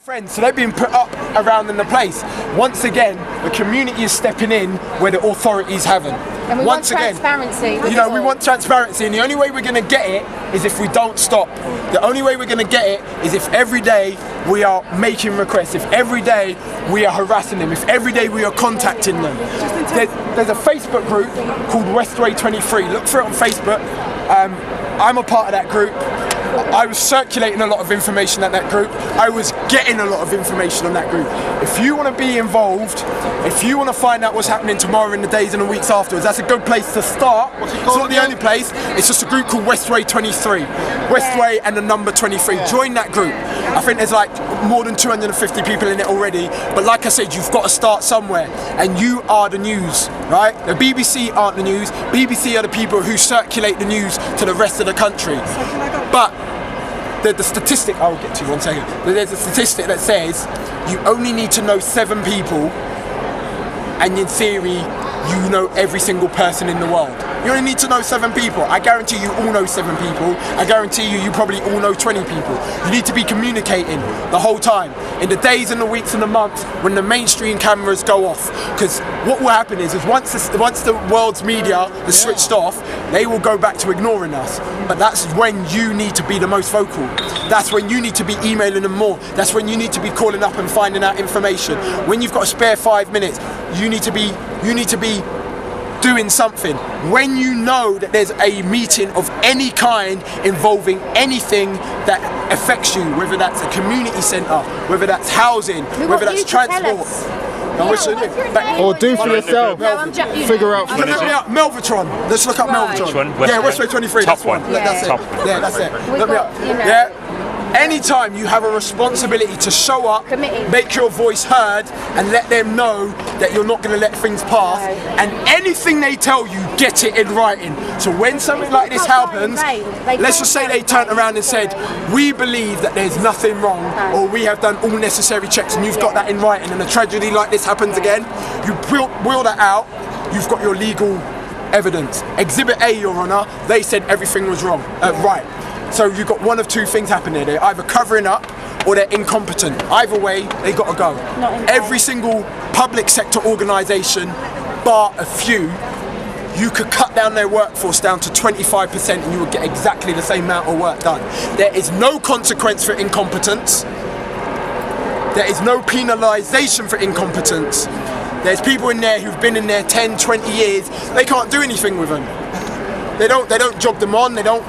Friends, so they've been put up around in the place. Once again, the community is stepping in where the authorities haven't. And we want transparency. You know, we want transparency, and the only way we're going to get it is if we don't stop. The only way we're going to get it is if every day we are making requests, if every day we are harassing them, if every day we are contacting them. There's a Facebook group called Westway23. Look for it on Facebook. I'm a part of that group. I was circulating a lot of information at that group. I was getting a lot of information on that group. If you want to be involved, if you want to find out what's happening tomorrow in the days and the weeks afterwards, that's a good place to start. It's not the only place. It's just a group called Westway23. Westway and the number 23. Join that group. I think there's like more than 250 people in it already. But like I said, you've got to start somewhere. And you are the news, right? The BBC aren't the news. BBC are the people who circulate the news to the rest of the country. But the statistic, I'll get to you 1 second. But there's a statistic that says you only need to know 7 people, and in theory, you know every single person in the world. You only need to know 7 people. I guarantee you all know 7 people. I guarantee you probably all know 20 people. You need to be communicating the whole time. In the days and the weeks and the months when the mainstream cameras go off. Because what will happen is once the world's media is switched off, they will go back to ignoring us. But that's when you need to be the most vocal. That's when you need to be emailing them more. That's when you need to be calling up and finding out information. When you've got a spare 5 minutes, you need to be doing something. When you know that there's a meeting of any kind involving anything that affects you, whether that's a community centre, whether that's housing, whether that's transport. Or do for yourself. Figure out. Melvitron. Let's look up Melvitron. Yeah, Westway23. Top one. That's it. Yeah, that's it. Look me up. Yeah. Anytime you have a responsibility to show up, make your voice heard, and let them know that you're not going to let things pass, and anything they tell you, get it in writing. So when something like this happens, let's just say they turned around and said, we believe that there's nothing wrong, or we have done all necessary checks, and you've got that in writing, and a tragedy like this happens again, you wheel that out, you've got your legal evidence. Exhibit A, Your Honour, they said everything was wrong, right. So you've got one of 2 things happening. They're either covering up or they're incompetent. Either way, they got to go. Every single public sector organisation, bar a few, you could cut down their workforce down to 25% and you would get exactly the same amount of work done. There is no consequence for incompetence. There is no penalisation for incompetence. There's people in there who've been in there 10, 20 years. They can't do anything with them. They don't jog them on, they don't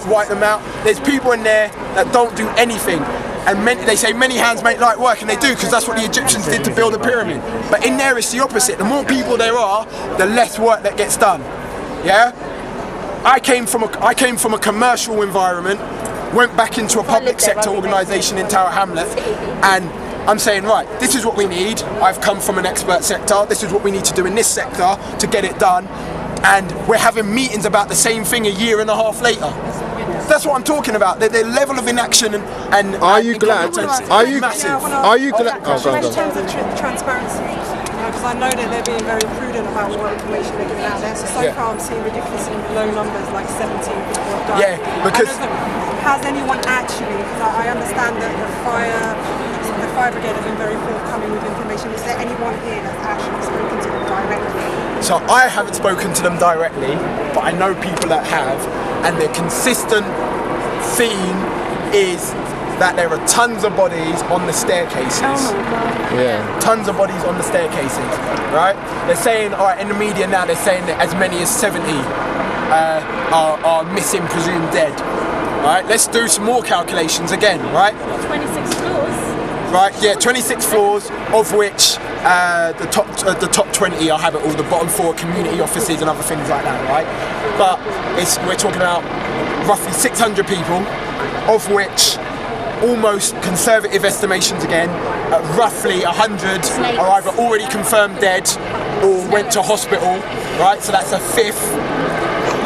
wipe them out. There's people in there that don't do anything. And they say many hands make light work, and they do, because that's what the Egyptians did to build the pyramid. But in there it's the opposite. The more people there are, the less work that gets done. Yeah? I came from a commercial environment, went back into a public sector organisation in Tower Hamlets, and I'm saying, right, this is what we need. I've come from an expert sector. This is what we need to do in this sector to get it done. And we're having meetings about the same thing a year and a half later. That's what I'm talking about. The level of inaction and are you glad? Are you massive? Are you glad? In terms of transparency, because I know that they're being very prudent about what information they're giving out there. So far I'm seeing ridiculously low numbers, like 17 people have died. Yeah, because has anyone actually? Because I understand that the fire brigade have been very forthcoming with information. Is there anyone here that's actually spoken to them directly? So I haven't spoken to them directly, but I know people that have, and the consistent theme is that there are tons of bodies on the staircases. Yeah. Tons of bodies on the staircases, right? They're saying, all right, in the media now, they're saying that as many as 70 are missing, presumed dead. Right? Let's do some more calculations again, right? 26 floors. Right, yeah, 26 floors, of which the top 20 I'll have it all, the bottom 4 community offices and other things like that, right? But we're talking about roughly 600 people, of which almost conservative estimations again, roughly 100 are either already confirmed dead or went to hospital, right? So that's a fifth.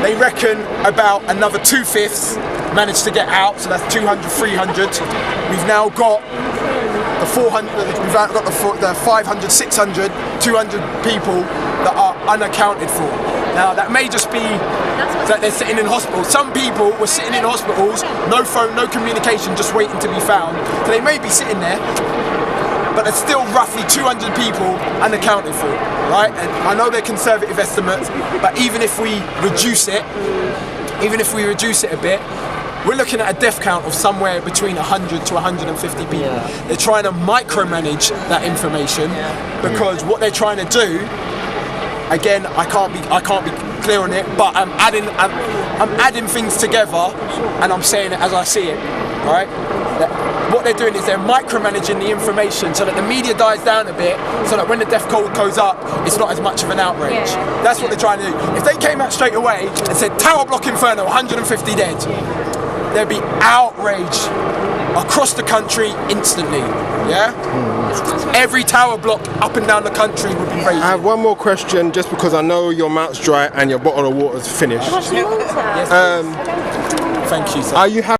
They reckon about another 2/5 managed to get out, so that's 200, 300. We've now got the 400, we've got the 500, 600, 200 people that are unaccounted for. Now that may just be that they're sitting in hospitals. Some people were sitting in hospitals, no phone, no communication, just waiting to be found. So they may be sitting there, but there's still roughly 200 people unaccounted for, right? And I know they're conservative estimates, but even if we reduce it a bit, we're looking at a death count of somewhere between 100 to 150 people. Yeah. They're trying to micromanage that information because what they're trying to do, again, I can't be clear on it, but I'm adding things together and I'm saying it as I see it, right? What they're doing is they're micromanaging the information so that the media dies down a bit, so that when the death toll goes up, it's not as much of an outrage. Yeah. That's what they're trying to do. If they came out straight away and said Tower Block Inferno, 150 dead, there'd be outrage across the country instantly. Yeah? Every tower block up and down the country would be raised. I have one more question, just because I know your mouth's dry and your bottle of water's finished. Yes, thank you, sir. Are you happy?